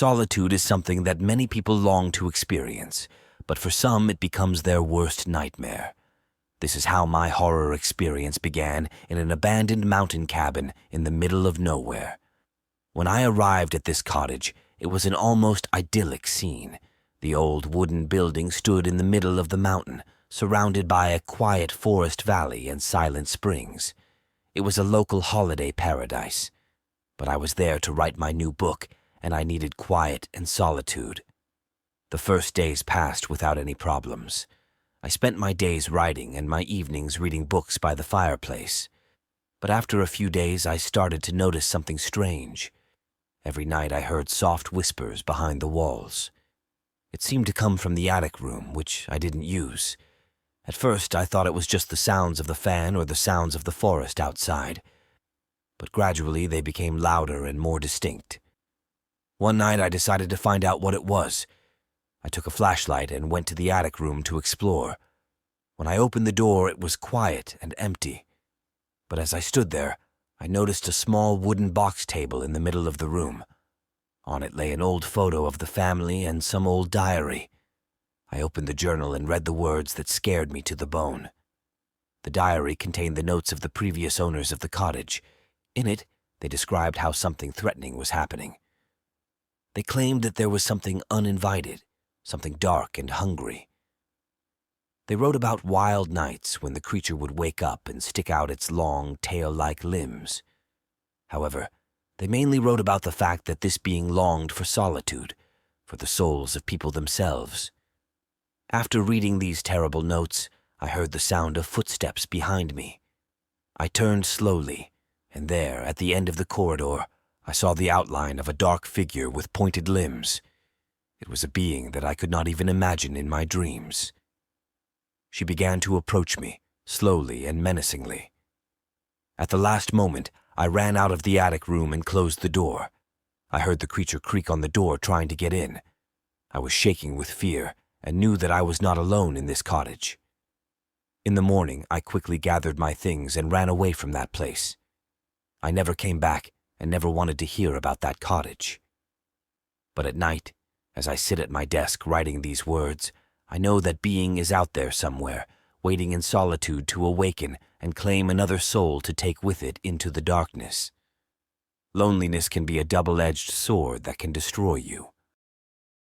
Solitude is something that many people long to experience, but for some it becomes their worst nightmare. This is how my horror experience began in an abandoned mountain cabin in the middle of nowhere. When I arrived at this cottage, it was an almost idyllic scene. The old wooden building stood in the middle of the mountain, surrounded by a quiet forest valley and silent springs. It was a local holiday paradise. But I was there to write my new book, and I needed quiet and solitude. The first days passed without any problems. I spent my days writing and my evenings reading books by the fireplace. But after a few days, I started to notice something strange. Every night I heard soft whispers behind the walls. It seemed to come from the attic room, which I didn't use. At first, I thought it was just the sounds of the fan or the sounds of the forest outside. But gradually they became louder and more distinct. One night I decided to find out what it was. I took a flashlight and went to the attic room to explore. When I opened the door, it was quiet and empty. But as I stood there, I noticed a small wooden box table in the middle of the room. On it lay an old photo of the family and some old diary. I opened the journal and read the words that scared me to the bone. The diary contained the notes of the previous owners of the cottage. In it, they described how something threatening was happening. They claimed that there was something uninvited, something dark and hungry. They wrote about wild nights when the creature would wake up and stick out its long, tail-like limbs. However, they mainly wrote about the fact that this being longed for solitude, for the souls of people themselves. After reading these terrible notes, I heard the sound of footsteps behind me. I turned slowly, and there, at the end of the corridor, I saw the outline of a dark figure with pointed limbs. It was a being that I could not even imagine in my dreams. She began to approach me, slowly and menacingly. At the last moment, I ran out of the attic room and closed the door. I heard the creature creak on the door trying to get in. I was shaking with fear and knew that I was not alone in this cottage. In the morning, I quickly gathered my things and ran away from that place. I never came back and never wanted to hear about that cottage. But at night, as I sit at my desk writing these words, I know that being is out there somewhere, waiting in solitude to awaken and claim another soul to take with it into the darkness. Loneliness can be a double-edged sword that can destroy you.